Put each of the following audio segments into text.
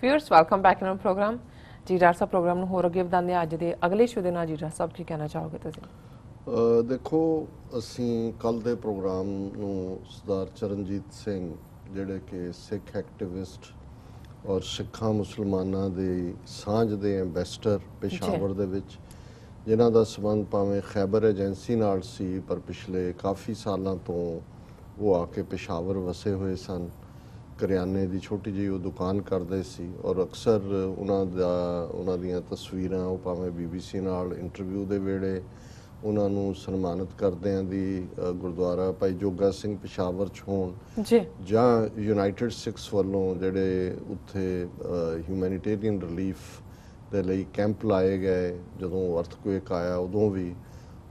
Viewers welcome back in program जी doctor साहब program ਨੂੰ ਹੋਰ ਅੱਗੇ ਵਧਾਉਂਦੇ ਅੱਜ ਦੇ ਅਗਲੇ ਸ਼ੋ ਦੇ ਨਾਲ ਜੀ ਡਾਕਟਰ ਸਾਹਿਬ ਕੀ ਕਹਿਣਾ ਚਾਹੋਗੇ ਤੁਸੀਂ ਦੇਖੋ ਅਸੀਂ ਕੱਲ ਦੇ ਪ੍ਰੋਗਰਾਮ ਨੂੰ ਸਰਦਾਰ ਚਰਨਜੀਤ ਸਿੰਘ ਜਿਹੜੇ ਕਿ ਸਿੱਖ ਐਕਟਿਵਿਸਟ ਔਰ ਸਿੱਖਾਂ ਮੁਸਲਮਾਨਾਂ ਦੇ ਸਾਂਝ ਦੇ ਐਂਬੈਸਡਰ ਪੇਸ਼ਾਵਰ ਦੇ ਵਿੱਚ ਜਿਨ੍ਹਾਂ ਦਾ ਸੰਬੰਧ ਭਾਵੇਂ ਖੈਬਰ ਏਜੰਸੀ ਨਾਲ ਸੀ ਪਰ ਪਿਛਲੇ ਕਾਫੀ ਸਾਲਾਂ ਤੋਂ ਉਹ ਆ ਕੇ ਪੇਸ਼ਾਵਰ ਵਸੇ ਹੋਏ ਸਨ ਕਰਿਆਨੇ ਦੀ ਛੋਟੀ ਜਿਹੀ ਉਹ ਦੁਕਾਨ ਕਰਦੇ ਸੀ ਔਰ ਅਕਸਰ ਉਹਨਾਂ ਦੀਆਂ ਤਸਵੀਰਾਂ ਉਹ ਭਾਵੇਂ BBC ਨਾਲ ਇੰਟਰਵਿਊ ਦੇ ਵੇਲੇ ਉਹਨਾਂ ਨੂੰ ਸਨਮਾਨਿਤ ਕਰਦਿਆਂ ਦੀ ਗੁਰਦੁਆਰਾ ਭਾਈ ਜੋਗਾ ਸਿੰਘ ਪੇਸ਼ਾਵਰ 'ਚ ਹੋਣ ਜਾਂ ਯੂਨਾਈਟਿਡ ਸਿੱਖਸ ਵੱਲੋਂ ਜਿਹੜੇ ਉੱਥੇ ਹਿਊਮੈਨੀਟੇਰੀਅਨ ਰਿਲੀਫ ਦੇ ਲਈ ਕੈਂਪ ਲਾਏ ਗਏ ਜਦੋਂ ਅਰਥਕੁਏਕ ਆਇਆ ਉਦੋਂ ਵੀ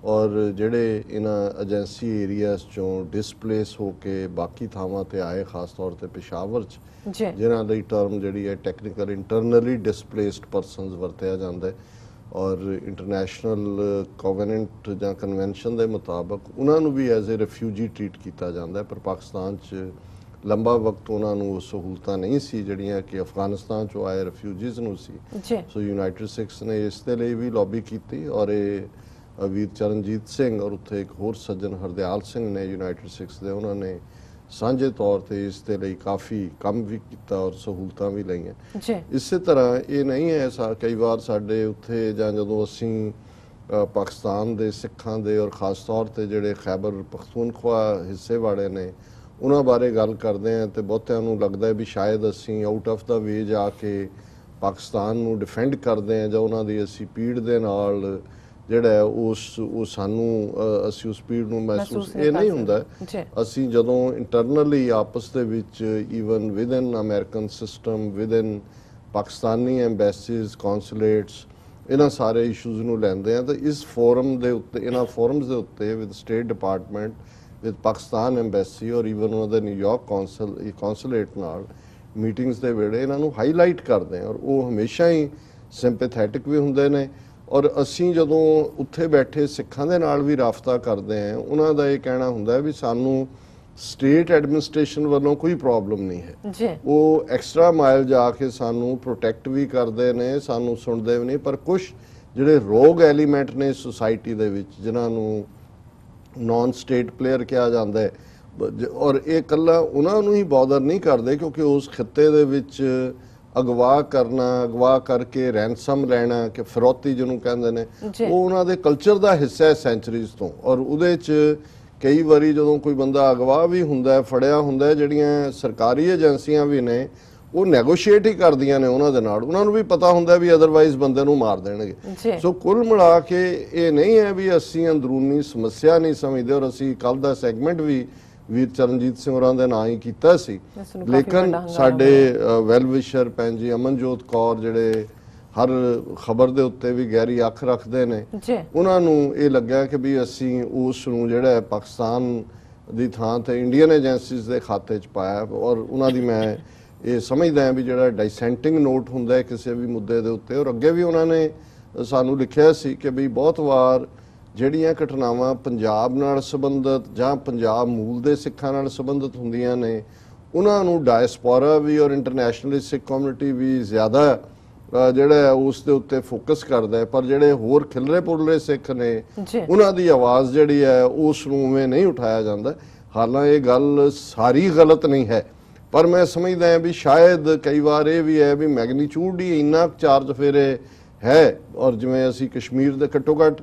ਔਰ ਜਿਹੜੇ ਇਹਨਾਂ ਏਜੰਸੀ ਏਰੀਆਸ ਚੋਂ ਡਿਸਪਲੇਸ ਹੋ ਕੇ ਬਾਕੀ ਥਾਵਾਂ ਤੇ ਆਏ ਖਾਸ ਤੌਰ ਤੇ ਪੇਸ਼ਾਵਰ 'ਚ ਜਿਨ੍ਹਾਂ ਦੀ ਟਰਮ ਜਿਹੜੀ ਹੈ ਟੈਕਨੀਕਲ ਇੰਟਰਨਲੀ ਡਿਸਪਲੇਸਡ ਪਰਸਨਸ ਵਰਤਿਆ ਜਾਂਦਾ ਹੈ ਔਰ ਇੰਟਰਨੈਸ਼ਨਲ ਕੋਵੈਨੈਂਟ ਜਾਂ ਕਨਵੈਨਸ਼ਨ ਦੇ ਮੁਤਾਬਕ ਉਹਨਾਂ ਨੂੰ ਵੀ ਐਜ਼ ਏ ਰਿਫਿਊਜੀ ਟ੍ਰੀਟ ਕੀਤਾ ਜਾਂਦਾ ਪਰ ਪਾਕਿਸਤਾਨ 'ਚ ਲੰਬਾ ਵਕਤ ਉਹਨਾਂ ਨੂੰ ਉਹ ਸਹੂਲਤਾਂ ਨਹੀਂ ਸੀ ਜਿਹੜੀਆਂ ਕਿ ਅਫਗਾਨਿਸਤਾਨ 'ਚੋਂ ਆਏ ਰਿਫਿਊਜੀਜ਼ ਨੂੰ ਸੀ ਸੋ ਯੂਨਾਈਟਿਡ ਸਿੱਖਸ ਨੇ ਇਸ ਦੇ ਲਈ ਵੀ ਲੌਬੀ ਕੀਤੀ ਔਰ ਇਹ ਵੀਰ ਚਰਨਜੀਤ ਸਿੰਘ ਔਰ ਉੱਥੇ ਇੱਕ ਹੋਰ ਸੱਜਣ ਹਰਦਿਆਲ ਸਿੰਘ ਨੇ ਯੂਨਾਈਟਿਡ ਸਿੱਖਸ ਦੇ ਉਹਨਾਂ ਨੇ ਸਾਂਝੇ ਤੌਰ ਤੇ ਇਸ ਦੇ ਲਈ ਕਾਫੀ ਕੰਮ ਵੀ ਕੀਤਾ ਔਰ ਸਹੂਲਤਾਂ ਵੀ ਲਈਆਂ ਇਸੇ ਤਰ੍ਹਾਂ ਇਹ ਨਹੀਂ ਹੈ ਕਈ ਵਾਰ ਸਾਡੇ ਉੱਥੇ ਜਾਂ ਜਦੋਂ ਅਸੀਂ ਪਾਕਿਸਤਾਨ ਦੇ ਸਿੱਖਾਂ ਦੇ ਔਰ ਖਾਸ ਤੌਰ ਤੇ ਜਿਹੜੇ ਖੈਬਰ ਪਖਤੂਨਖਵਾ ਹਿੱਸੇ ਵਾਲੇ ਨੇ ਉਹਨਾਂ ਬਾਰੇ ਗੱਲ ਕਰਦੇ ਹਾਂ ਤੇ ਬਹੁਤਿਆਂ ਨੂੰ ਲੱਗਦਾ ਹੈ ਵੀ ਸ਼ਾਇਦ ਅਸੀਂ ਆਊਟ ਆਫ ਦਾ ਵੇ ਜਾ ਕੇ ਪਾਕਿਸਤਾਨ ਨੂੰ ਡਿਫੈਂਡ ਕਰਦੇ ਹਾਂ ਜਾਂ ਉਹਨਾਂ ਦੀ ਅਸੀਂ ਪੀੜ ਦੇ ਨਾਲ ਜਿਹੜਾ ਉਹ ਸਾਨੂੰ ਅਸੀਂ ਉਸ ਪੀੜ ਨੂੰ ਮਹਿਸੂਸ ਇਹ ਨਹੀਂ ਹੁੰਦਾ ਅਸੀਂ ਜਦੋਂ ਇੰਟਰਨਲੀ ਆਪਸ ਦੇ ਵਿੱਚ even within American system within Pakistani embassies consulates ਇਹਨਾਂ ਸਾਰੇ ਇਸ਼ੂਜ਼ ਨੂੰ ਲੈਂਦੇ ਆ ਤਾਂ ਇਸ ਫੋਰਮ ਦੇ ਉੱਤੇ ਇਹਨਾਂ ਫੋਰਮਸ ਦੇ ਉੱਤੇ with state department with Pakistan embassy ਔਰ ਈਵਨ ਉਹਦੇ ਨਿਊਯਾਰਕ ਕੌਂਸੂਲੇਟ ਨਾਲ ਮੀਟਿੰਗਸ ਦੇ ਵੇਲੇ ਇਹਨਾਂ ਨੂੰ ਹਾਈਲਾਈਟ ਕਰਦੇ ਆ ਔਰ ਉਹ ਹਮੇਸ਼ਾ ਹੀ ਸਿੰਪੈਥੈਟਿਕ ਵੀ ਹੁੰਦੇ ਨੇ ਔਰ ਅਸੀਂ ਜਦੋਂ ਉੱਥੇ ਬੈਠੇ ਸਿੱਖਾਂ ਦੇ ਨਾਲ ਵੀ ਰਾਬਤਾ ਕਰਦੇ ਹਾਂ ਉਹਨਾਂ ਦਾ ਇਹ ਕਹਿਣਾ ਹੁੰਦਾ ਵੀ ਸਾਨੂੰ ਸਟੇਟ ਐਡਮਿਨਿਸਟ੍ਰੇਸ਼ਨ ਵੱਲੋਂ ਕੋਈ ਪ੍ਰੋਬਲਮ ਨਹੀਂ ਹੈ ਉਹ ਐਕਸਟਰਾ ਮਾਈਲ ਜਾ ਕੇ ਸਾਨੂੰ ਪ੍ਰੋਟੈਕਟ ਵੀ ਕਰਦੇ ਨੇ ਸਾਨੂੰ ਸੁਣਦੇ ਵੀ ਨਹੀਂ ਪਰ ਕੁਝ ਜਿਹੜੇ ਰੋਗ ਐਲੀਮੈਂਟ ਨੇ ਸੁਸਾਇਟੀ ਦੇ ਵਿੱਚ ਜਿਨ੍ਹਾਂ ਨੂੰ ਨਾਨ ਸਟੇਟ ਪਲੇਅਰ ਕਿਹਾ ਜਾਂਦਾ ਹੈ ਔਰ ਇਹ ਇਕੱਲਾ ਉਹਨਾਂ ਨੂੰ ਹੀ ਬੌਦਰ ਨਹੀਂ ਕਰਦੇ ਕਿਉਂਕਿ ਉਸ ਖਿੱਤੇ ਦੇ ਵਿੱਚ ਅਗਵਾ ਕਰਨਾ ਅਗਵਾ ਕਰਕੇ ਰੈਂਸਮ ਲੈਣਾ ਕਿ ਫਿਰੌਤੀ ਜਿਹਨੂੰ ਕਹਿੰਦੇ ਨੇ ਉਹ ਉਹਨਾਂ ਦੇ ਕਲਚਰ ਦਾ ਹਿੱਸਾ ਹੈ ਸੈਂਚਰੀਜ਼ ਤੋਂ ਔਰ ਉਹਦੇ 'ਚ ਕਈ ਵਾਰੀ ਜਦੋਂ ਕੋਈ ਬੰਦਾ ਅਗਵਾ ਵੀ ਹੁੰਦਾ ਫੜਿਆ ਹੁੰਦਾ ਜਿਹੜੀਆਂ ਸਰਕਾਰੀ ਏਜੰਸੀਆਂ ਵੀ ਨੇ ਉਹ ਨੈਗੋਸ਼ੀਏਟ ਹੀ ਕਰਦੀਆਂ ਨੇ ਉਹਨਾਂ ਦੇ ਨਾਲ ਉਹਨਾਂ ਨੂੰ ਵੀ ਪਤਾ ਹੁੰਦਾ ਵੀ ਅਦਰਵਾਈਜ਼ ਬੰਦੇ ਨੂੰ ਮਾਰ ਦੇਣਗੇ ਸੋ ਕੁੱਲ ਮਿਲਾ ਕੇ ਇਹ ਨਹੀਂ ਹੈ ਵੀ ਅਸੀਂ ਅੰਦਰੂਨੀ ਸਮੱਸਿਆ ਨਹੀਂ ਸਮਝਦੇ ਔਰ ਅਸੀਂ ਕੱਲ ਦਾ ਸੈਗਮੈਂਟ ਵੀ ਵੀਰ ਚਰਨਜੀਤ ਸਿੰਘ ਹੋਰਾਂ ਦੇ ਨਾਂ ਹੀ ਕੀਤਾ ਸੀ ਲੇਕਿਨ ਸਾਡੇ ਵੈਲ ਵਿਸ਼ਰ ਭੈਣ ਜੀ ਅਮਨਜੋਤ ਕੌਰ ਜਿਹੜੇ ਹਰ ਖਬਰ ਦੇ ਉੱਤੇ ਵੀ ਗਹਿਰੀ ਅੱਖ ਰੱਖਦੇ ਨੇ ਉਹਨਾਂ ਨੂੰ ਇਹ ਲੱਗਿਆ ਕਿ ਵੀ ਅਸੀਂ ਉਸ ਨੂੰ ਜਿਹੜਾ ਪਾਕਿਸਤਾਨ ਦੀ ਥਾਂ ਤੇ ਇੰਡੀਅਨ ਏਜੰਸੀਜ਼ ਦੇ ਖਾਤੇ 'ਚ ਪਾਇਆ ਔਰ ਉਹਨਾਂ ਦੀ ਮੈਂ ਇਹ ਸਮਝਦਾ ਹਾਂ ਵੀ ਜਿਹੜਾ ਡਾਈਸੈਂਟਿੰਗ ਨੋਟ ਹੁੰਦਾ ਹੈ ਕਿਸੇ ਵੀ ਮੁੱਦੇ ਦੇ ਉੱਤੇ ਔਰ ਅੱਗੇ ਵੀ ਉਹਨਾਂ ਨੇ ਸਾਨੂੰ ਲਿਖਿਆ ਸੀ ਕਿ ਵੀ ਬਹੁਤ ਵਾਰ ਜਿਹੜੀਆਂ ਘਟਨਾਵਾਂ ਪੰਜਾਬ ਨਾਲ ਸੰਬੰਧਿਤ ਜਾਂ ਪੰਜਾਬ ਮੂਲ ਦੇ ਸਿੱਖਾਂ ਨਾਲ ਸੰਬੰਧਿਤ ਹੁੰਦੀਆਂ ਨੇ ਉਹਨਾਂ ਨੂੰ ਡਾਇਸਪੋਰਾ ਵੀ ਔਰ ਇੰਟਰਨੈਸ਼ਨਲ ਸਿੱਖ ਕਮਿਊਨਿਟੀ ਵੀ ਜ਼ਿਆਦਾ ਜਿਹੜਾ ਉਸ ਦੇ ਉੱਤੇ ਫੋਕਸ ਕਰਦਾ ਹੈ ਪਰ ਜਿਹੜੇ ਹੋਰ ਖਿਲਰੇ ਪੁਰਲੇ ਸਿੱਖ ਨੇ ਉਹਨਾਂ ਦੀ ਆਵਾਜ਼ ਜਿਹੜੀ ਹੈ ਉਸ ਨੂੰ ਉਵੇਂ ਨਹੀਂ ਉਠਾਇਆ ਜਾਂਦਾ ਹਾਲਾਂਕਿ ਇਹ ਗੱਲ ਸਾਰੀ ਗਲਤ ਨਹੀਂ ਹੈ ਪਰ ਮੈਂ ਸਮਝਦਾ ਹਾਂ ਵੀ ਸ਼ਾਇਦ ਕਈ ਵਾਰ ਇਹ ਵੀ ਹੈ ਵੀ ਮੈਗਨੀਚਿਊਡ ਹੀ ਇੰਨਾ ਚਾਰਜ ਫੇਰੇ ਹੈ ਔਰ ਜਿਵੇਂ ਅਸੀਂ ਕਸ਼ਮੀਰ ਦੇ ਘੱਟੋ ਘੱਟ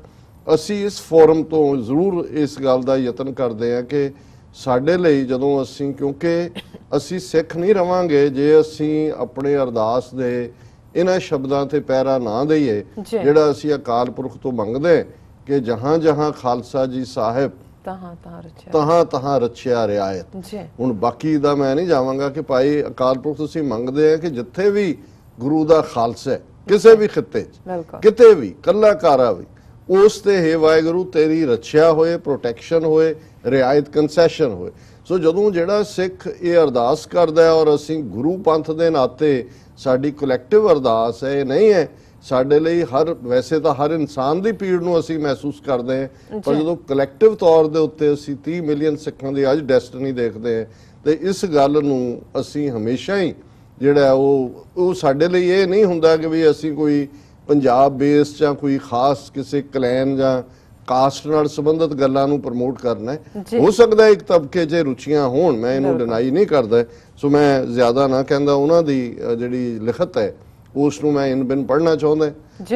ਅਸੀਂ ਇਸ ਫੋਰਮ ਤੋਂ ਜ਼ਰੂਰ ਇਸ ਗੱਲ ਦਾ ਯਤਨ ਕਰਦੇ ਹਾਂ ਕਿ ਸਾਡੇ ਲਈ ਜਦੋਂ ਅਸੀਂ ਕਿਉਂਕਿ ਅਸੀਂ ਸਿੱਖ ਨਹੀਂ ਰਵਾਂਗੇ ਜੇ ਅਸੀਂ ਆਪਣੇ ਅਰਦਾਸ ਦੇ ਇਹਨਾਂ ਸ਼ਬਦਾਂ ਤੇ ਪਹਿਰਾ ਨਾ ਦਈਏ ਜਿਹੜਾ ਅਸੀਂ ਅਕਾਲ ਪੁਰਖ ਤੋਂ ਮੰਗਦੇ ਕਿ ਜਹਾਂ ਜਹਾਂ ਖਾਲਸਾ ਜੀ ਸਾਹਿਬ ਤਹਾਂ ਤਹਾਂ ਰਚਿਆ ਰਿਆਇਤ ਹੁਣ ਬਾਕੀ ਦਾ ਮੈਂ ਨਹੀਂ ਜਾਵਾਂਗਾ ਕਿ ਭਾਈ ਅਕਾਲ ਪੁਰਖ ਤੁਸੀਂ ਮੰਗਦੇ ਆ ਕਿ ਜਿੱਥੇ ਵੀ ਗੁਰੂ ਦਾ ਖਾਲਸਾ ਕਿਸੇ ਵੀ ਖਿੱਤੇ 'ਚ ਕਿਤੇ ਵੀ ਕੱਲਾ ਕਾਰਾ ਵੀ ਉਸ ਤੇ ਹੈ ਵਾਹਿਗੁਰੂ ਤੇਰੀ ਰੱਖਿਆ ਹੋਏ ਪ੍ਰੋਟੈਕਸ਼ਨ ਹੋਏ ਰਿਆਇਤ ਕੰਸੈਸ਼ਨ ਹੋਏ ਸੋ ਜਦੋਂ ਜਿਹੜਾ ਸਿੱਖ ਇਹ ਅਰਦਾਸ ਕਰਦਾ ਹੈ ਔਰ ਅਸੀਂ ਗੁਰੂ ਪੰਥ ਦੇ ਨਾਤੇ ਸਾਡੀ ਕਲੈਕਟਿਵ ਅਰਦਾਸ ਹੈ ਇਹ ਨਹੀਂ ਹੈ ਸਾਡੇ ਲਈ ਵੈਸੇ ਤਾਂ ਹਰ ਇਨਸਾਨ ਦੀ ਪੀੜ ਨੂੰ ਅਸੀਂ ਮਹਿਸੂਸ ਕਰਦੇ ਹਾਂ ਪਰ ਜਦੋਂ ਕਲੈਕਟਿਵ ਤੌਰ ਦੇ ਉੱਤੇ ਅਸੀਂ 30 ਮਿਲੀਅਨ ਸਿੱਖਾਂ ਦੀ ਅੱਜ ਡੈਸਟਨੀ ਦੇਖਦੇ ਹਾਂ ਤੇ ਇਸ ਗੱਲ ਨੂੰ ਅਸੀਂ ਹਮੇਸ਼ਾ ਹੀ ਜਿਹੜਾ ਉਹ ਸਾਡੇ ਲਈ ਇਹ ਨਹੀਂ ਹੁੰਦਾ ਕਿ ਵੀ ਅਸੀਂ ਕੋਈ ਪੰਜਾਬ ਬੇਸ ਜਾਂ ਕੋਈ ਖਾਸ ਕਿਸੇ ਕਲੈਨ ਜਾਂ ਕਾਸਟ ਨਾਲ ਸੰਬੰਧਿਤ ਗੱਲਾਂ ਨੂੰ ਪ੍ਰਮੋਟ ਕਰਨਾ ਹੈ। ਹੋ ਸਕਦਾ ਇੱਕ ਤਬਕੇ 'ਚ ਰੁਚੀਆਂ ਹੋਣ, ਮੈਂ ਇਹਨੂੰ ਡਿਨਾਈ ਨਹੀਂ ਕਰਦਾ, ਸੋ ਮੈਂ ਜ਼ਿਆਦਾ ਨਾ ਕਹਿੰਦਾ। ਉਹਨਾਂ ਦੀ ਜਿਹੜੀ ਲਿਖਤ ਹੈ ਉਸ ਨੂੰ ਮੈਂ ਇਨ ਬਿਨ ਪੜ੍ਹਨਾ ਚਾਹੁੰਦਾ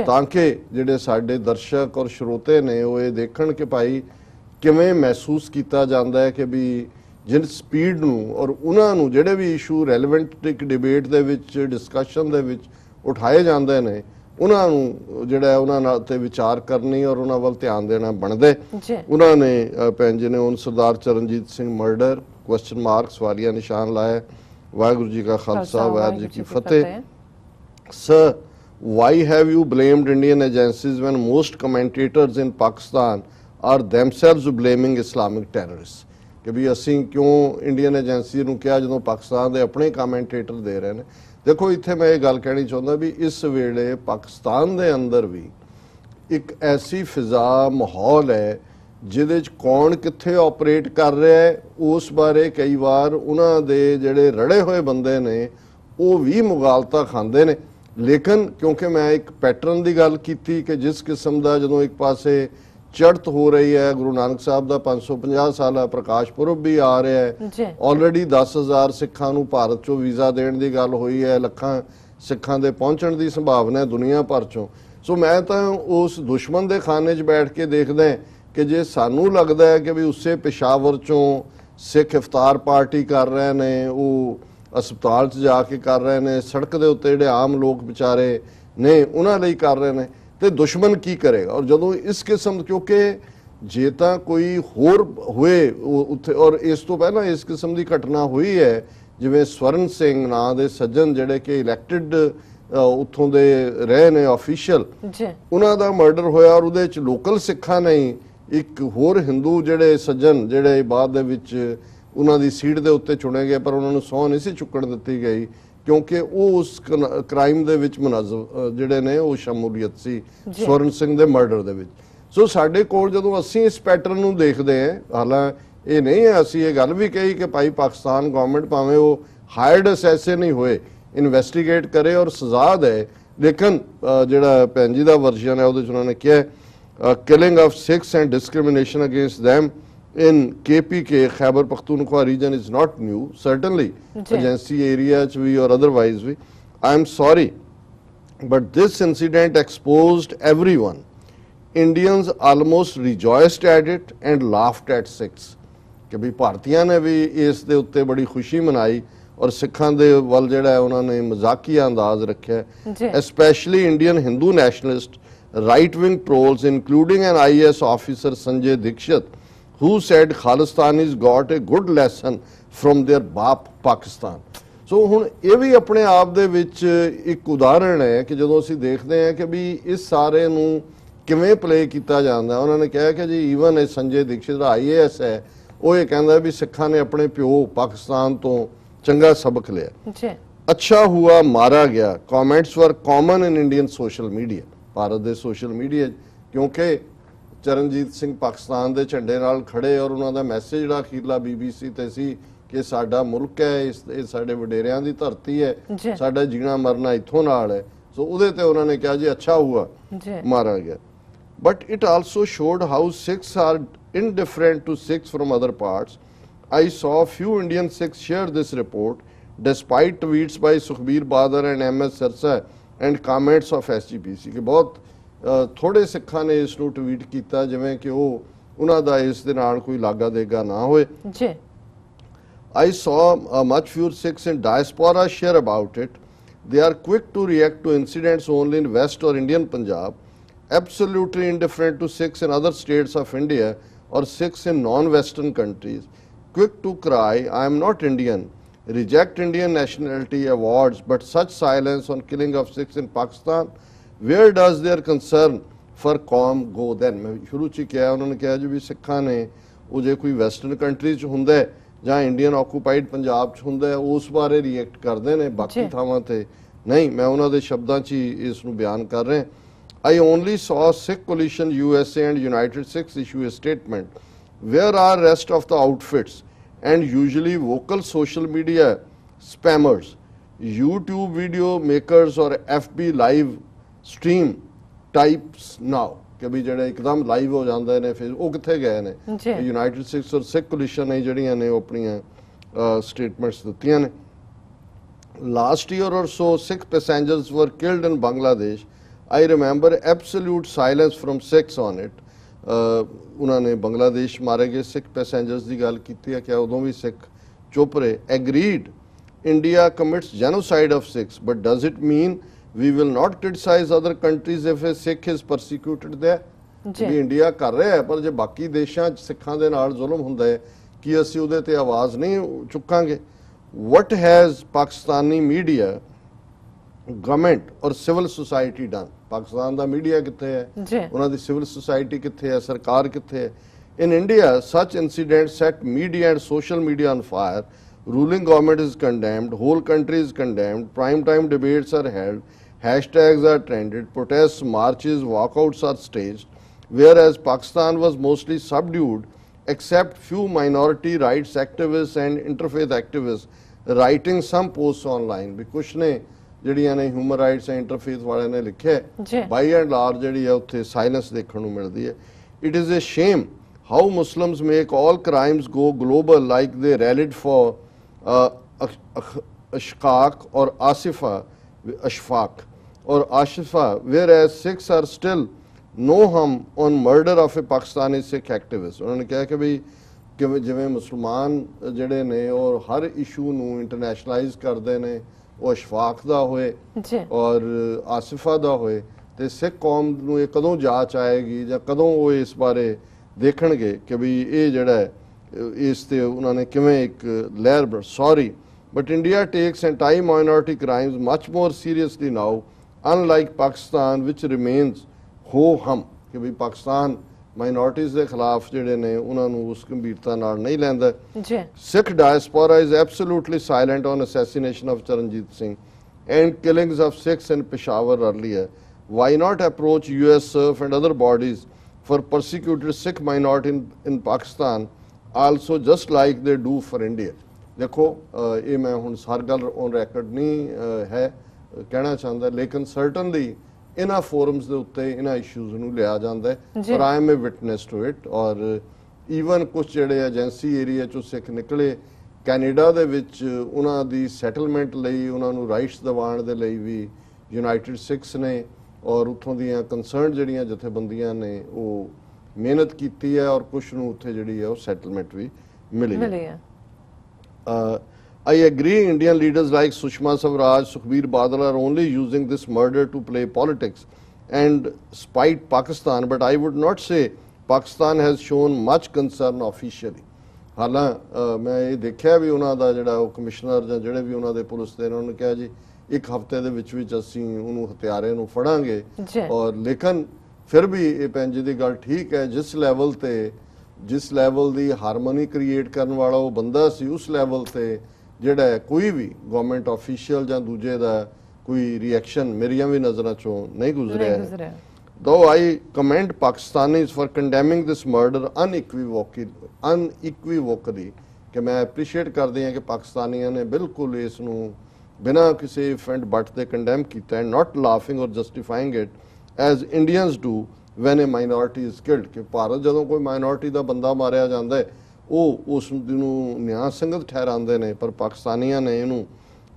ਤਾਂ ਕਿ ਜਿਹੜੇ ਸਾਡੇ ਦਰਸ਼ਕ ਔਰ ਸਰੋਤੇ ਨੇ ਉਹ ਇਹ ਦੇਖਣ ਕਿ ਭਾਈ ਕਿਵੇਂ ਮਹਿਸੂਸ ਕੀਤਾ ਜਾਂਦਾ ਹੈ ਕਿ ਵੀ ਜਿਨ ਸਪੀਡ ਨੂੰ ਔਰ ਉਹਨਾਂ ਨੂੰ ਜਿਹੜੇ ਵੀ ਇਸ਼ੂ ਰੈਲੇਵੈਂਟ ਇੱਕ ਡਿਬੇਟ ਦੇ ਵਿੱਚ ਡਿਸਕਸ਼ਨ ਦੇ ਵਿੱਚ ਉਠਾਏ ਜਾਂਦੇ ਨੇ ਉਹਨਾਂ ਨੂੰ ਜਿਹੜਾ ਉਹਨਾਂ ਨਾਲ ਤੇ ਵਿਚਾਰ ਕਰਨੀ ਔਰ ਉਹਨਾਂ ਵੱਲ ਧਿਆਨ ਦੇਣਾ ਬਣਦਾ। ਉਹਨਾਂ ਨੇ ਭੈਣ ਜੀ ਨੇ ਹੁਣ Sardar Charanjit Singh murder question mark ਸਵਾਲੀਆ ਨਿਸ਼ਾਨ ਲਾਇਆ। ਵਾਹਿਗੁਰੂ ਜੀ ਕਾ ਖਾਲਸਾ ਵਾਹਿਗੁਰੂ ਜੀ ਕੀ ਫਤਿਹ। Sir, why have you blamed Indian agencies when most commentators in Pakistan are themselves blaming Islamic terrorists? ਕਿ ਵੀ ਅਸੀਂ ਕਿਉਂ ਇੰਡੀਅਨ ਏਜੰਸੀ ਨੂੰ ਕਿਹਾ ਜਦੋਂ ਪਾਕਿਸਤਾਨ ਦੇ ਆਪਣੇ ਕਮੈਂਟੇਟਰ ਦੇ ਰਹੇ ਨੇ। ਦੇਖੋ ਇੱਥੇ ਮੈਂ ਇਹ ਗੱਲ ਕਹਿਣੀ ਚਾਹੁੰਦਾ ਵੀ ਇਸ ਵੇਲੇ ਪਾਕਿਸਤਾਨ ਦੇ ਅੰਦਰ ਵੀ ਇੱਕ ਐਸੀ ਫਿਜ਼ਾ ਮਾਹੌਲ ਹੈ ਜਿਹਦੇ 'ਚ ਕੌਣ ਕਿੱਥੇ ਆਪਰੇਟ ਕਰ ਰਿਹਾ ਹੈ ਉਸ ਬਾਰੇ ਕਈ ਵਾਰ ਉਹਨਾਂ ਦੇ ਜਿਹੜੇ ਰੜੇ ਹੋਏ ਬੰਦੇ ਨੇ ਉਹ ਵੀ ਮੁਗਾਲਤਾ ਖਾਂਦੇ ਨੇ। ਲੇਕਿਨ ਕਿਉਂਕਿ ਮੈਂ ਇੱਕ ਪੈਟਰਨ ਦੀ ਗੱਲ ਕੀਤੀ ਕਿ ਜਿਸ ਕਿਸਮ ਦਾ ਜਦੋਂ ਇੱਕ ਪਾਸੇ ਚੜ੍ਹਤ ਹੋ ਰਹੀ ਹੈ, ਗੁਰੂ ਨਾਨਕ ਸਾਹਿਬ ਦਾ 550 ਸਾਲਾ ਪ੍ਰਕਾਸ਼ ਪੁਰਬ ਵੀ ਆ ਰਿਹਾ ਹੈ, ਆਲਰੇਡੀ 10,000 ਸਿੱਖਾਂ ਨੂੰ ਭਾਰਤ ਚੋਂ ਵੀਜ਼ਾ ਦੇਣ ਦੀ ਗੱਲ ਹੋਈ ਹੈ, ਲੱਖਾਂ ਸਿੱਖਾਂ ਦੇ ਪਹੁੰਚਣ ਦੀ ਸੰਭਾਵਨਾ ਹੈ ਦੁਨੀਆ ਭਰ ਚੋਂ। ਸੋ ਮੈਂ ਤਾਂ ਉਸ ਦੁਸ਼ਮਣ ਦੇ ਖਾਨੇ 'ਚ ਬੈਠ ਕੇ ਦੇਖਦਾ ਕਿ ਜੇ ਸਾਨੂੰ ਲੱਗਦਾ ਹੈ ਕਿ ਵੀ ਉਸੇ ਪਿਸ਼ਾਵਰ ਚੋਂ ਸਿੱਖ ਇਫਤਾਰ ਪਾਰਟੀ ਕਰ ਰਹੇ ਨੇ, ਉਹ ਹਸਪਤਾਲ 'ਚ ਜਾ ਕੇ ਕਰ ਰਹੇ ਨੇ, ਸੜਕ ਦੇ ਉੱਤੇ ਜਿਹੜੇ ਆਮ ਲੋਕ ਵਿਚਾਰੇ ਨੇ ਉਹਨਾਂ ਲਈ ਕਰ ਰਹੇ ਨੇ, ਤੇ ਦੁਸ਼ਮਣ ਕੀ ਕਰੇਗਾ। ਔਰ ਜਦੋਂ ਇਸ ਕਿਸਮ ਕਿਉਂਕਿ ਜੇ ਤਾਂ ਕੋਈ ਹੋਰ ਹੋਏ ਉੱਥੇ ਔਰ ਇਸ ਤੋਂ ਪਹਿਲਾਂ ਇਸ ਕਿਸਮ ਦੀ ਘਟਨਾ ਹੋਈ ਹੈ ਜਿਵੇਂ ਸਵਰਨ ਸਿੰਘ ਨਾਂ ਦੇ ਸੱਜਣ ਜਿਹੜੇ ਕਿ ਇਲੈਕਟਿਡ ਉੱਥੋਂ ਦੇ ਰਹੇ ਨੇ ਆਫੀਸ਼ੀਅਲ, ਉਹਨਾਂ ਦਾ ਮਰਡਰ ਹੋਇਆ ਔਰ ਉਹਦੇ 'ਚ ਲੋਕਲ ਸਿੱਖਾਂ ਨੇ ਇੱਕ ਹੋਰ ਹਿੰਦੂ ਜਿਹੜੇ ਸੱਜਣ ਜਿਹੜੇ ਬਾਅਦ ਦੇ ਵਿੱਚ ਉਹਨਾਂ ਦੀ ਸੀਟ ਦੇ ਉੱਤੇ ਚੁਣੇ ਗਏ ਪਰ ਉਹਨਾਂ ਨੂੰ ਸਹੁੰ ਨਹੀਂ ਸੀ ਚੁੱਕਣ ਦਿੱਤੀ ਗਈ ਕਿਉਂਕਿ ਉਹ ਉਸ ਕ੍ਰਾਈਮ ਦੇ ਵਿੱਚ ਮੁਨਜ਼ਮ ਜਿਹੜੇ ਨੇ ਉਹ ਸ਼ਮੂਲੀਅਤ ਸੀ ਸਵਰਨ ਸਿੰਘ ਦੇ ਮਰਡਰ ਦੇ ਵਿੱਚ। ਸੋ ਸਾਡੇ ਕੋਲ ਜਦੋਂ ਅਸੀਂ ਇਸ ਪੈਟਰਨ ਨੂੰ ਦੇਖਦੇ ਹਾਂ, ਹਾਲਾਂਕਿ ਇਹ ਨਹੀਂ ਹੈ ਅਸੀਂ ਇਹ ਗੱਲ ਵੀ ਕਹੀ ਕਿ ਭਾਈ ਪਾਕਿਸਤਾਨ ਗਵਰਨਮੈਂਟ ਭਾਵੇਂ ਉਹ ਹਾਇਰਡ ਅਸੈਸੇ ਨਹੀਂ ਹੋਏ ਇਨਵੈਸਟੀਗੇਟ ਕਰੇ ਔਰ ਸਜ਼ਾ ਦੇ, ਲੇਕਿਨ ਜਿਹੜਾ ਭੈਣ ਜੀ ਦਾ ਵਰਜ਼ਨ ਹੈ ਉਹਦੇ 'ਚ ਉਹਨਾਂ ਨੇ ਕਿਹਾ killing of Sikhs and discrimination against them in KPK, Khyber Pakhtunkhwa region is not new. Certainly, agency areas we or otherwise we. I am sorry, but this incident exposed everyone. Indians almost rejoiced at it and laughed at Sikhs. ਕਿ ਵੀ ਭਾਰਤੀਆਂ ਨੇ ਵੀ ਇਸ ਦੇ ਉੱਤੇ ਬੜੀ ਖੁਸ਼ੀ ਮਨਾਈ ਔਰ ਸਿੱਖਾਂ ਦੇ ਵੱਲ ਜਿਹੜਾ ਉਹਨਾਂ ਨੇ ਮਜ਼ਾਕੀਆ ਅੰਦਾਜ਼ ਰੱਖਿਆ। Especially Indian Hindu nationalist right-wing trolls, including an IAS officer Sanjay Dikshit, who said Khalistanis got a good lesson from their ਬਾਪ ਪਾਕਿਸਤਾਨ। ਸੋ ਹੁਣ ਇਹ ਵੀ ਆਪਣੇ ਆਪ ਦੇ ਵਿੱਚ ਇੱਕ ਉਦਾਹਰਣ ਹੈ ਕਿ ਜਦੋਂ ਅਸੀਂ ਦੇਖਦੇ ਹਾਂ ਕਿ ਵੀ ਇਸ ਸਾਰੇ ਨੂੰ ਕਿਵੇਂ ਪਲੇ ਕੀਤਾ ਜਾਂਦਾ। ਉਹਨਾਂ ਨੇ ਕਿਹਾ ਕਿ ਜੀ ਈਵਨ ਇਹ ਸੰਜੇ ਦੀਕਸ਼ਿਤ ਦਾ IAS ਹੈ ਉਹ ਇਹ ਕਹਿੰਦਾ ਵੀ ਸਿੱਖਾਂ ਨੇ ਆਪਣੇ ਪਿਓ ਪਾਕਿਸਤਾਨ ਤੋਂ ਚੰਗਾ ਸਬਕ ਲਿਆ। ਅੱਛਾ ਹੁਆ ਮਾਰਾ ਗਿਆ ਕਮੈਂਟਸ ਵਰ ਕਾਮਨ ਇਨ ਇੰਡੀਅਨ ਸੋਸ਼ਲ ਮੀਡੀਆ, ਭਾਰਤ ਦੇ ਸੋਸ਼ਲ ਮੀਡੀਆ, ਕਿਉਂਕਿ ਚਰਨਜੀਤ ਸਿੰਘ ਪਾਕਿਸਤਾਨ ਦੇ ਝੰਡੇ ਨਾਲ ਖੜੇ ਔਰ ਉਹਨਾਂ ਦਾ ਮੈਸੇਜ ਜਿਹੜਾ ਅਖੀਰਲਾ BBC ਤੇ ਸੀ ਕਿ ਸਾਡਾ ਮੁਲਕ ਹੈ, ਇਹ ਸਾਡੇ ਵਡੇਰਿਆਂ ਦੀ ਧਰਤੀ ਹੈ, ਸਾਡਾ ਜੀਣਾ ਮਰਨਾ ਇੱਥੋਂ ਨਾਲ ਹੈ। ਸੋ ਉਹਦੇ ਤੇ ਉਹਨਾਂ ਨੇ ਕਿਹਾ ਜੀ ਅੱਛਾ ਹੁਆ ਮਾਰਾ ਗਿਆ। But it also showed how Sikhs are indifferent to Sikhs from other parts. I saw few Indian Sikhs share this report despite tweets by Sukhbir Badar and MS Sirsa and comments of SGPC ਕਿ ਬਹੁਤ ਥੋੜੇ ਸਿੱਖਾਂ ਨੇ ਇਸ ਨੂੰ tweet ਕੀਤਾ ਜਿਵੇਂ ਕਿ ਉਹ ਉਹਨਾਂ ਦਾ ਇਸ ਦੇ ਨਾਲ ਕੋਈ ਲਾਗਾ ਦੇਗਾ ਨਾ ਹੋਏ। I saw much fewer Sikhs in diaspora share about it. They are quick to react to incidents only in West or Indian Punjab, absolutely indifferent to Sikhs in other states of India or Sikhs in non-Western countries, quick to cry, I am not Indian, reject Indian nationality awards, but such silence on killing of Sikhs in Pakistan, where does their concern for QAM go then? मैं शुरू च किया उन्होंने कहा जी भी सिखा ने वो जे कोई वैसटर्न कंट्री च हुंदा है ਜਾਂ ਇੰਡੀਅਨ ਆਕੂਪਾਈਡ ਪੰਜਾਬ 'ਚ ਹੁੰਦਾ ਹੈ ਉਸ ਬਾਰੇ ਰਿਐਕਟ ਕਰਦੇ ਨੇ, ਬਾਕੀ ਥਾਵਾਂ ਤੇ ਨਹੀਂ। ਮੈਂ ਉਹਨਾਂ ਦੇ ਸ਼ਬਦਾਂ 'ਚ ਹੀ ਇਸ ਨੂੰ ਬਿਆਨ ਕਰ ਰਿਹਾ। I only saw Sikh coalition USA and United Sikhs issue a statement. Where are rest of the outfits and usually vocal social media spammers? YouTube video makers or FB live stream types now ਕਿ ਵੀ ਜਿਹੜੇ ਇੱਕਦਮ live ਹੋ ਜਾਂਦੇ ਨੇ ਫਿਰ ਉਹ ਕਿੱਥੇ ਗਏ ਨੇ ਯੂਨਾਈਟਿਡ ਸਟੇਟਸ ਔਰ ਸਿੱਖ ਕੋਲੀਸ਼ਨ ਨੇ ਜਿਹੜੀਆਂ ਨੇ ਉਹ ਆਪਣੀਆਂ ਸਟੇਟਮੈਂਟਸ ਦਿੱਤੀਆਂ ਨੇ last year or so Sikh passengers were killed in Bangladesh. I remember absolute silence from Sikhs on it. ਉਹਨਾਂ ਨੇ ਬੰਗਲਾਦੇਸ਼ ਮਾਰੇ ਗਏ ਸਿੱਖ ਪੈਸੇਂਜਰਸ ਦੀ ਗੱਲ ਕੀਤੀ ਹੈ ਕਿ ਉਦੋਂ ਵੀ ਸਿੱਖ ਚੁੱਪ ਰਹੇ agreed India commits genocide of Sikhs but does it mean we will not criticize other countries if a Sikh is persecuted there ਵੀ ਇੰਡੀਆ ਕਰ ਰਿਹਾ ਹੈ ਪਰ ਜੇ ਬਾਕੀ ਦੇਸ਼ਾਂ 'ਚ ਸਿੱਖਾਂ ਦੇ ਨਾਲ ਜ਼ੁਲਮ ਹੁੰਦਾ ਹੈ ਕਿ ਅਸੀਂ ਉਹਦੇ ਤੇ ਆਵਾਜ਼ ਨਹੀਂ ਚੁੱਕਾਂਗੇ what has Pakistani media government or civil society done Pakistan the media ਕਿੱਥੇ ਹੈ ਉਹਨਾਂ ਦੀ ਸਿਵਲ ਸੁਸਾਇਟੀ ਕਿੱਥੇ ਹੈ ਸਰਕਾਰ ਕਿੱਥੇ ਹੈ in India such incidents set media and social media on fire ruling government is condemned whole country is condemned prime time debates are held hashtags are trended protests marches walkouts are staged whereas Pakistan was mostly subdued except few minority rights activists and interfaith activists writing some posts online ਵੀ ਕੁਛ ਨੇ ਜਿਹੜੀਆਂ ਨੇ human rights and interfaith ਵਾਲਿਆਂ ਨੇ ਲਿਖਿਆ ਬਾਈ and large ਜਿਹੜੀ ਹੈ ਉੱਥੇ ਸਾਇਲੈਂਸ ਦੇਖਣ ਨੂੰ ਮਿਲਦੀ ਹੈ it is a shame how Muslims make all crimes go global like they rallied for ਅਸ਼ਕਾਕ ਔਰ ਆਸਿਫਾ ਅਸ਼ਫਾਕ ਔਰ ਆਸ਼ਿਫਾ whereas Sikhs are still no harm on murder of a Pakistani Sikh activist ਉਹਨਾਂ ਨੇ ਕਿਹਾ ਕਿ ਵੀ ਕਿਵੇਂ ਜਿਵੇਂ ਮੁਸਲਮਾਨ ਜਿਹੜੇ ਨੇ ਔਰ ਹਰ ਇਸ਼ੂ ਨੂੰ ਇੰਟਰਨੈਸ਼ਨਲਾਈਜ਼ ਕਰਦੇ ਨੇ ਉਹ ਅਸ਼ਫਾਕ ਦਾ ਹੋਏ ਔਰ ਆਸਿਫਾ ਦਾ ਹੋਏ ਤੇ ਸਿੱਖ ਕੌਮ ਨੂੰ ਇਹ ਕਦੋਂ ਜਾਂਚ ਆਏਗੀ ਜਾਂ ਕਦੋਂ ਉਹ ਇਸ ਬਾਰੇ ਦੇਖਣਗੇ ਕਿ ਵੀ ਇਹ ਜਿਹੜਾ ਹੈ ਇਸ ਤੇ ਉਹਨਾਂ ਨੇ ਕਿਵੇਂ ਇੱਕ ਲਹਿਰ sorry but India takes anti minority crimes much more seriously now unlike Pakistan which remains ho hum ਕਿ ਵੀ ਪਾਕਿਸਤਾਨ ਮਾਈਨੋਰਿਟੀਜ਼ ਦੇ ਖਿਲਾਫ ਜਿਹੜੇ ਨੇ ਉਹਨਾਂ ਨੂੰ ਉਸ ਗੰਭੀਰਤਾ ਨਾਲ ਨਹੀਂ ਲੈਂਦਾ Sikh diaspora is absolutely silent on assassination of Charanjit Singh and killings of Sikhs in Peshawar earlier why not approach US SURF and other bodies for persecuted Sikh minority in Pakistan also just like they do for India ਦੇਖੋ ਇਹ ਮੈਂ ਹੁਣ ਹਰ ਗੱਲ on ਰੈਕਰਡ ਨਹੀਂ ਹੈ ਕਹਿਣਾ ਚਾਹੁੰਦਾ ਲੇਕਿਨ ਸਰਟਨਲੀ ਇਹਨਾਂ ਫੋਰਮਸ ਦੇ ਉੱਤੇ ਇਹਨਾਂ ਇਸ਼ੂਜ਼ ਨੂੰ ਲਿਆ ਜਾਂਦਾ ਪਰ I am a witness to it or even ਕੁਝ ਜਿਹੜੇ ਏਜੰਸੀ ਏਰੀਆ ਚੋਂ ਸਿੱਖ ਨਿਕਲੇ ਕੈਨੇਡਾ ਦੇ ਵਿੱਚ ਉਹਨਾਂ ਦੀ ਸੈਟਲਮੈਂਟ ਲਈ ਉਹਨਾਂ ਨੂੰ ਰਾਈਟਸ ਦਿਵਾਉਣ ਦੇ ਲਈ ਵੀ ਯੂਨਾਈਟਿਡ ਸਿੱਖਸ ਨੇ ਔਰ ਉੱਥੋਂ ਦੀਆਂ ਕੰਸਰਨ ਜਿਹੜੀਆਂ ਜਥੇਬੰਦੀਆਂ ਨੇ ਉਹ ਮਿਹਨਤ ਕੀਤੀ ਹੈ ਔਰ ਕੁਝ ਨੂੰ ਉੱਥੇ ਜਿਹੜੀ ਹੈ ਉਹ ਸੈਟਲਮੈਂਟ ਵੀ ਮਿਲੀ ਹੈ I agree Indian leaders like Sushma Swaraj, Sukhbir Badal are only using this murder to play politics and spite Pakistan but I would not say Pakistan has shown much concern officially ਹਾਲਾਂ ਮੈਂ ਇਹ ਦੇਖਿਆ ਵੀ ਉਹਨਾਂ ਦਾ ਜਿਹੜਾ ਉਹ commissioner ਜਾਂ ਜਿਹੜੇ ਵੀ ਉਹਨਾਂ ਦੇ ਪੁਲਿਸ ਦੇ ਉਹਨਾਂ ਨੇ ਕਿਹਾ ਜੀ ਇੱਕ ਹਫ਼ਤੇ ਦੇ ਵਿੱਚ ਅਸੀਂ ਉਹਨੂੰ ਹਥਿਆਰੇ ਨੂੰ ਫੜਾਂਗੇ ਔਰ ਲੇਕਿਨ ਫਿਰ ਵੀ ਇਹ ਪੈਂਜੀ ਦੀ ਗੱਲ ਠੀਕ ਹੈ ਜਿਸ ਲੈਵਲ ਦੀ ਹਾਰਮੋਨੀ ਕ੍ਰੀਏਟ ਕਰਨ ਵਾਲਾ ਉਹ ਬੰਦਾ ਸੀ ਉਸ ਲੈਵਲ ਤੇ ਜਿਹੜਾ ਕੋਈ ਵੀ ਗਵਰਨਮੈਂਟ ਆਫੀਸ਼ੀਅਲ ਜਾਂ ਦੂਜੇ ਦਾ ਕੋਈ ਰਿਐਕਸ਼ਨ ਮੇਰੀਆਂ ਵੀ ਨਜ਼ਰਾਂ ਚੋਂ ਨਹੀਂ ਗੁਜ਼ਰਿਆ though I commend Pakistanis for condemning this murder unequivocally ਕਿ ਮੈਂ ਐਪਰੀਸ਼ੀਏਟ ਕਰਦੇ ਹਾਂ ਕਿ ਪਾਕਿਸਤਾਨੀਆਂ ਨੇ ਬਿਲਕੁਲ ਇਸ ਨੂੰ ਬਿਨਾਂ ਕਿਸੇ ਇਫ ਬਟ ਦੇ ਕੰਡੈਮ ਕੀਤਾ ਹੈ not laughing or justifying it as Indians do when a minority is killed ਕਿ ਭਾਰਤ ਜਦੋਂ ਕੋਈ ਮਾਈਨੋਰਿਟੀ ਦਾ ਬੰਦਾ ਮਾਰਿਆ ਜਾਂਦਾ ਹੈ ਉਹ ਉਸ ਨੂੰ ਨਿਆਂ ਸੰਗਤ ਠਹਿਰਾਉਂਦੇ ਨੇ ਪਰ ਪਾਕਿਸਤਾਨੀਆਂ ਨੇ ਇਹਨੂੰ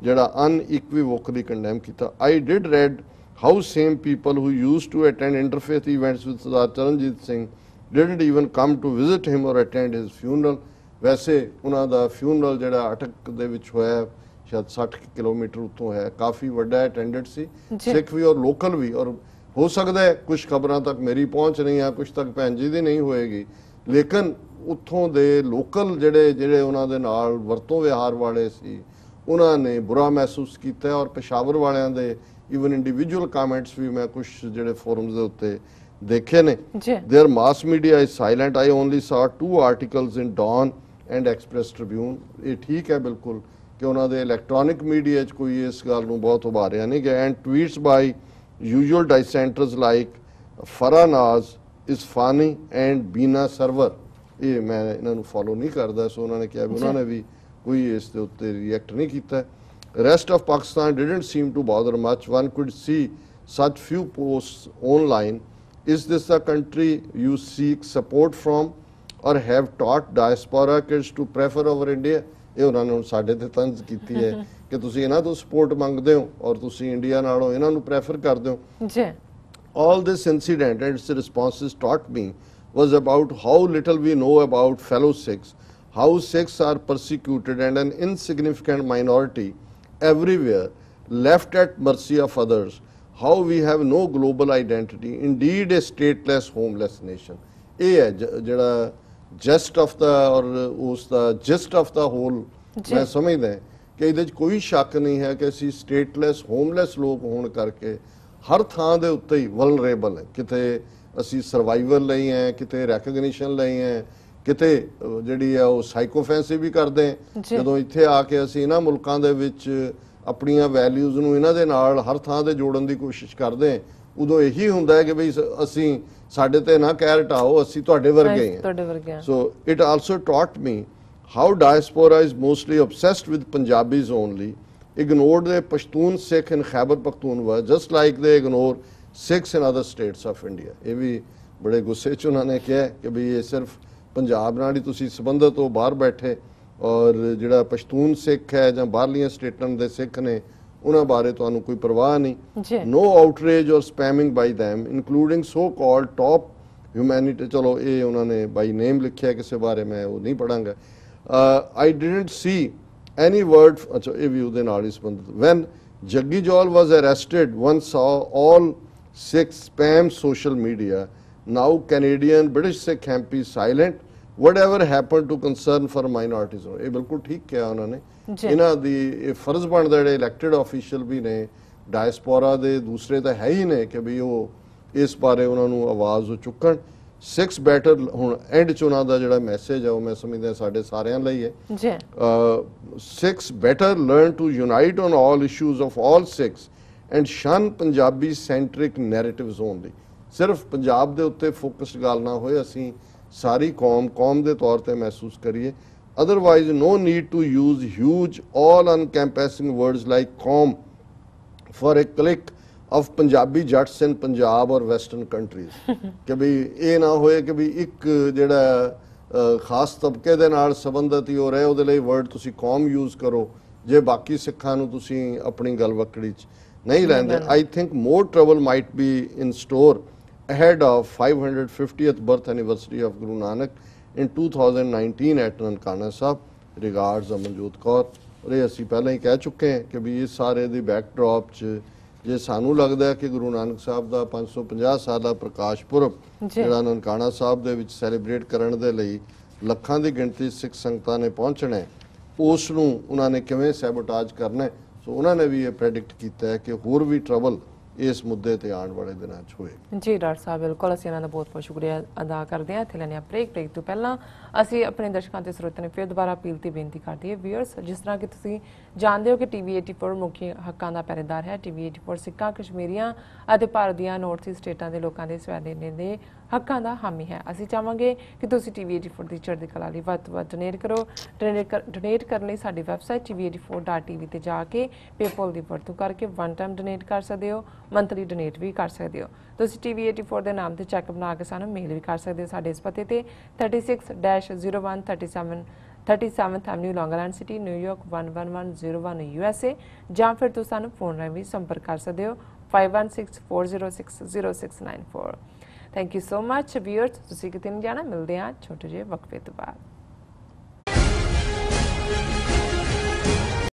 ਜਿਹੜਾ unequivocally ਕੰਡੈਮ ਕੀਤਾ I did read how same people who used to attend interfaith events with Sardar Charanjit Singh didn't even come to visit him or attend his funeral ਵੈਸੇ ਉਹਨਾਂ ਦਾ ਫਿਊਨਰਲ ਜਿਹੜਾ ਅਟਕ ਦੇ ਵਿੱਚ ਹੋਇਆ ਸ਼ਾਇਦ 60 ਕਿਲੋਮੀਟਰ ਉੱਤੋਂ ਹੈ ਕਾਫੀ ਵੱਡਾ ਅਟੈਂਡੈਂਟ ਸੀ ਸਿੱਖ ਵੀ ਔਰ ਲੋਕਲ ਵੀ ਔਰ ਹੋ ਸਕਦਾ ਹੈ ਕੁਝ ਖਬਰਾਂ ਤੱਕ ਮੇਰੀ ਪਹੁੰਚ ਨਹੀਂ ਆ ਕੁਝ ਤੱਕ ਭੈਣ ਜੀ ਦੀ ਨਹੀਂ ਹੋਏਗੀ ਲੇਕਿਨ ਉੱਥੋਂ ਦੇ ਲੋਕਲ ਜਿਹੜੇ ਉਹਨਾਂ ਦੇ ਨਾਲ ਵਰਤੋਂ ਵਿਹਾਰ ਵਾਲੇ ਸੀ ਉਹਨਾਂ ਨੇ ਬੁਰਾ ਮਹਿਸੂਸ ਕੀਤਾ ਔਰ ਪੇਸ਼ਾਵਰ ਵਾਲਿਆਂ ਦੇ ਈਵਨ ਇੰਡੀਵਿਜੂਅਲ ਕਮੈਂਟਸ ਵੀ ਮੈਂ ਕੁਝ ਜਿਹੜੇ ਫੋਰਮਸ ਦੇ ਉੱਤੇ ਦੇਖੇ ਨੇ there mass media is silent I only saw 2 articles in Dawn and Express Tribune ਇਹ ਠੀਕ ਹੈ ਬਿਲਕੁਲ ਕਿ ਉਹਨਾਂ ਦੇ ਇਲੈਕਟ੍ਰੋਨਿਕ ਮੀਡੀਆ 'ਚ ਕੋਈ ਇਸ ਗੱਲ ਨੂੰ ਬਹੁਤ ਉਭਾਰਿਆ ਨਹੀਂ ਗਿਆ and tweets by usual dissenters like Farahnaz Ispahani and Bina Sarwar ਇਹ ਮੈਂ ਇਹਨਾਂ ਨੂੰ ਫੋਲੋ ਨਹੀਂ ਕਰਦਾ ਸੋ ਉਹਨਾਂ ਨੇ ਕਿਹਾ ਵੀ ਉਹਨਾਂ ਨੇ ਵੀ ਕੋਈ ਇਸ ਦੇ ਉੱਤੇ ਰਿਐਕਟ ਨਹੀਂ ਕੀਤਾ Rest of Pakistan didn't seem to bother much. One could see such few posts online. Is this the country you seek support from, or have taught diaspora kids to prefer over India? ਇਹ ਉਹਨਾਂ ਨੇ ਸਾਡੇ ਤੇ ਤੰਜ਼ ਕੀਤੀ ਹੈ ਕਿ ਤੁਸੀਂ ਇਹਨਾਂ ਤੋਂ ਸਪੋਰਟ ਮੰਗਦੇ ਹੋ ਔਰ ਤੁਸੀਂ ਇੰਡੀਆ ਨਾਲੋਂ ਇਹਨਾਂ ਨੂੰ ਪ੍ਰੈਫਰ ਕਰਦੇ ਹੋ ਜੀ All this incident and its responses taught me was about how little we know about fellow Sikhs, how Sikhs are persecuted and an insignificant minority everywhere, left at mercy of others, how we have no global identity, indeed a stateless, homeless nation. ਇਹ ਹੈ ਜਿਹੜਾ just of ਦਾ ਔਰ ਉਸ ਦਾ just of the hole ਮੈਂ ਸਮਝਦਾ ਕਿ ਇਹਦੇ 'ਚ ਕੋਈ ਸ਼ੱਕ ਨਹੀਂ ਹੈ ਕਿ ਅਸੀਂ ਸਟੇਟਲੈਸ ਹੋਮਲੈਸ ਲੋਕ ਹੋਣ ਕਰਕੇ ਹਰ ਥਾਂ ਦੇ ਉੱਤੇ ਹੀ ਵਲਨਰੇਬਲ ਹੈ ਕਿਤੇ ਅਸੀਂ ਸਰਵਾਈਵਲ ਲਈ ਹੈ ਕਿਤੇ ਰੈਕਗਨੀਸ਼ਨ ਲਈ ਹੈ ਕਿਤੇ ਜਿਹੜੀ ਹੈ ਉਹ ਸਾਈਕੋਫੈਂਸੀ ਵੀ ਕਰਦੇ ਜਦੋਂ ਇੱਥੇ ਆ ਕੇ ਅਸੀਂ ਇਹਨਾਂ ਮੁਲਕਾਂ ਦੇ ਵਿੱਚ ਆਪਣੀਆਂ ਵੈਲਿਊਜ਼ ਨੂੰ ਇਹਨਾਂ ਦੇ ਨਾਲ ਹਰ ਥਾਂ ਤੇ ਜੋੜਨ ਦੀ ਕੋਸ਼ਿਸ਼ ਕਰਦੇ ਉਦੋਂ ਇਹੀ ਹੁੰਦਾ ਹੈ ਕਿ ਬਈ ਅਸੀਂ ਸਾਡੇ ਤੇ ਨਾ ਕਹਿ ਹਟਾਓ ਅਸੀਂ ਤੁਹਾਡੇ ਵਰਗੇ ਹਾਂ so it also taught me how diaspora is mostly obsessed with Punjabis only, ignored the Pashtun Sikh in Khyber Pakhtunkhwa just like they ignore Sikhs in other states of India. ਇਹ ਵੀ ਬੜੇ ਗੁੱਸੇ 'ਚ ਉਹਨਾਂ ਨੇ ਕਿਹਾ ਕਿ ਵੀ ਇਹ ਸਿਰਫ ਪੰਜਾਬ ਨਾਲ ਹੀ ਤੁਸੀਂ ਸੰਬੰਧਤ ਹੋ ਬਾਹਰ ਬੈਠੇ ਔਰ ਜਿਹੜਾ ਪਸ਼ਤੂਨ ਸਿੱਖ ਹੈ ਜਾਂ ਬਾਹਰਲੀਆਂ ਸਟੇਟਾਂ ਦੇ ਸਿੱਖ ਨੇ ਉਹਨਾਂ ਬਾਰੇ ਤੁਹਾਨੂੰ ਕੋਈ ਪਰਵਾਹ ਨਹੀਂ no outrage or spamming by them including so called top humanity ਚਲੋ ਇਹ ਉਹਨਾਂ ਨੇ ਬਾਈ ਨੇਮ ਲਿਖਿਆ ਕਿਸੇ ਬਾਰੇ ਮੈਂ ਉਹ ਨਹੀਂ ਪੜਾਂਗਾ I didn't see any word ਅੱਛਾ ਇਹ ਵੀ ਉਹਦੇ ਨਾਲ ਹੀ ਸੰਬੰਧਿਤ when Jaggi Jol was arrested one saw all Sikh spam social media now Canadian British Sikh MP silent whatever happened to concern for minorities ਇਹ ਬਿਲਕੁਲ ਠੀਕ ਕਿਹਾ ਉਹਨਾਂ ਨੇ ਇਹਨਾਂ ਦੀ ਇਹ ਫਰਜ਼ ਬਣਦਾ ਜਿਹੜੇ ਇਲੈਕਟਿਡ ਆਫੀਸ਼ੀਅਲ ਵੀ ਨੇ ਡਾਇਸਪੋਰਾ ਦੇ ਦੂਸਰੇ ਤਾਂ ਹੈ ਹੀ ਨੇ ਕਿ ਵੀ ਉਹ ਇਸ ਬਾਰੇ ਉਹਨਾਂ ਨੂੰ ਆਵਾਜ਼ ਚੁੱਕਣ Sikhs better ਹੁਣ ਐਂਡ ਚ ਉਹਨਾਂ ਦਾ ਜਿਹੜਾ ਮੈਸੇਜ ਹੈ ਉਹ ਮੈਂ ਸਮਝਦਾ ਸਾਡੇ ਸਾਰਿਆਂ ਲਈ ਹੈ Sikhs better learn to unite on all issues of all Sikhs and shun Punjabi centric narratives only ਸਿਰਫ ਪੰਜਾਬ ਦੇ ਉੱਤੇ ਫੋਕਸਡ ਗੱਲ ਨਾ ਹੋਏ ਅਸੀਂ ਸਾਰੀ ਕੌਮ ਦੇ ਤੌਰ ਤੇ ਮਹਿਸੂਸ ਕਰੀਏ otherwise no need to use huge all encompassing words like qawm for a click of Punjabi jats in Punjab or western countries ਕਿ ਵੀ ਇਹ ਨਾ ਹੋਏ ਕਿ ਵੀ ਇੱਕ ਜਿਹੜਾ ਖਾਸ ਤਬਕੇ ਦੇ ਨਾਲ ਸੰਬੰਧਿਤ ਹੀ ਹੋ ਰਿਹਾ ਉਹਦੇ ਲਈ ਵਰਡ ਤੁਸੀਂ ਕੌਮ ਯੂਜ਼ ਕਰੋ ਜੇ ਬਾਕੀ ਸਿੱਖਾਂ ਨੂੰ ਤੁਸੀਂ ਆਪਣੀ ਗਲਵਕੜੀ 'ਚ ਨਹੀਂ ਲੈਂਦੇ I think more trouble might be in store ahead of 550th birth anniversary of Guru Nanak in 2019 at Nankana Sahib regards Amanjot Kaur ਔਰ ਇਹ ਅਸੀਂ ਪਹਿਲਾਂ ਹੀ ਕਹਿ ਚੁੱਕੇ ਹਾਂ ਕਿ ਵੀ ਇਹ ਸਾਰੇ ਦੀ ਬੈਕਡ੍ਰੌਪ 'ਚ ਜੇ ਸਾਨੂੰ ਲੱਗਦਾ ਕਿ ਗੁਰੂ ਨਾਨਕ ਸਾਹਿਬ ਦਾ 550 ਸਾਲਾ ਪ੍ਰਕਾਸ਼ ਪੁਰਬ ਜਿਹੜਾ ਨਨਕਾਣਾ ਸਾਹਿਬ ਦੇ ਵਿੱਚ ਸੈਲੀਬ੍ਰੇਟ ਕਰਨ ਦੇ ਲਈ ਲੱਖਾਂ ਦੀ ਗਿਣਤੀ ਸਿੱਖ ਸੰਗਤਾਂ ਨੇ ਪਹੁੰਚਣਾ ਉਸ ਨੂੰ ਉਹਨਾਂ ਨੇ ਕਿਵੇਂ ਸੈਬੋਟਾਜ ਕਰਨਾ ਸੋ ਉਹਨਾਂ ਨੇ ਵੀ ਇਹ ਪ੍ਰੈਡਿਕਟ ਕੀਤਾ ਹੈ ਕਿ ਹੋਰ ਵੀ ਟਰਬਲ ਇਸ ਮੁੱਦੇ ਤੇ ਆਉਣ ਵਾਲੇ ਦਿਨਾਂ 'ਚ ਹੋਏ ਜੀ ਡਾਕਟਰ ਸਾਹਿਬ ਬਿਲਕੁਲ ਅਸੀਂ ਇਹਨਾਂ ਦਾ ਬਹੁਤ ਬਹੁਤ ਸ਼ੁਕਰੀਆ ਅਦਾ ਕਰਦੇ ਹਾਂ ਇੱਥੇ ਲੈਣੇ ਆ ਬ੍ਰੇਕ ਤੋਂ ਪਹਿਲਾਂ ਅਸੀਂ ਆਪਣੇ ਦਰਸ਼ਕਾਂ ਤੇ ਸਰੋਤਿਆਂ ਨੂੰ ਫਿਰ ਦੁਬਾਰਾ ਅਪੀਲ ਤੇ ਬੇਨਤੀ ਕਰਦੇ ਹਾਂ ਵੀਅਰਸ ਜਿਸ ਤਰ੍ਹਾਂ ਕਿ ਤੁਸੀਂ ਜਾਣਦੇ ਹੋ ਕਿ ਟੀਵੀ 84 ਮੁੱਖੀ ਹੱਕਾਂ ਦਾ ਪਹਿਰੇਦਾਰ ਹੈ ਟੀਵੀ 84 ਸਿੱਖਾਂ ਕਸ਼ਮੀਰੀਆਂ ਅਤੇ ਭਾਰਤ ਦੀਆਂ ਨਾਰਥ ਈਸਟ ਸਟੇਟਾਂ ਦੇ ਲੋਕਾਂ ਦੇ ਸਵੈਦੇਨੇ ਦੇ ਹੱਕਾਂ ਦਾ ਹਾਮੀ ਹੈ ਅਸੀਂ ਚਾਹਾਂਗੇ ਕਿ ਤੁਸੀਂ ਟੀਵੀ 84 ਦੀ ਚੜ੍ਹਦੀ ਕਲਾ ਲਈ ਵੱਧ ਤੋਂ ਵੱਧ ਡੋਨੇਟ ਕਰੋ ਡੋਨੇਟ ਕਰਨ ਲਈ ਸਾਡੀ ਵੈਬਸਾਈਟ tv84.tv ਤੇ ਜਾ ਕੇ ਪੇਪਲ ਦੀ ਵਰਤੋਂ ਕਰਕੇ ਵਨ ਟਾਈਮ ਡੋਨੇਟ ਕਰ ਸਕਦੇ ਹੋ ਮੰਥਲੀ ਡੋਨੇਟ ਵੀ ਕਰ ਸਕਦੇ ਹੋ ਤੁਸੀਂ ਟੀਵੀ 84 ਦੇ ਨਾਮ ਤੇ ਚੈੱਕ ਬਣਾ ਕੇ ਸਾਨੂੰ ਮੇਲ ਵੀ ਕਰ ਸਕਦੇ ਹੋ ਸਾਡੇ ਇਸ ਪਤੇ ਤੇ 36-0137 Avenue Long Island City New York 11101 USA ਜਾਂ ਫਿਰ ਤੁਸੀਂ ਸਾਨੂੰ ਫੋਨ ਰਾਹੀਂ ਵੀ ਸੰਪਰਕ ਕਰ ਸਕਦੇ ਹੋ 5164060694 thank you so much viewers ਤੁਸੀਂ ਕਿਤੇ ਨਹੀਂ ਜਾਣਾ ਮਿਲਦੇ ਹਾਂ ਛੋਟੇ ਜਿਹੇ ਵਕਫੇ ਤੋਂ ਬਾਅਦ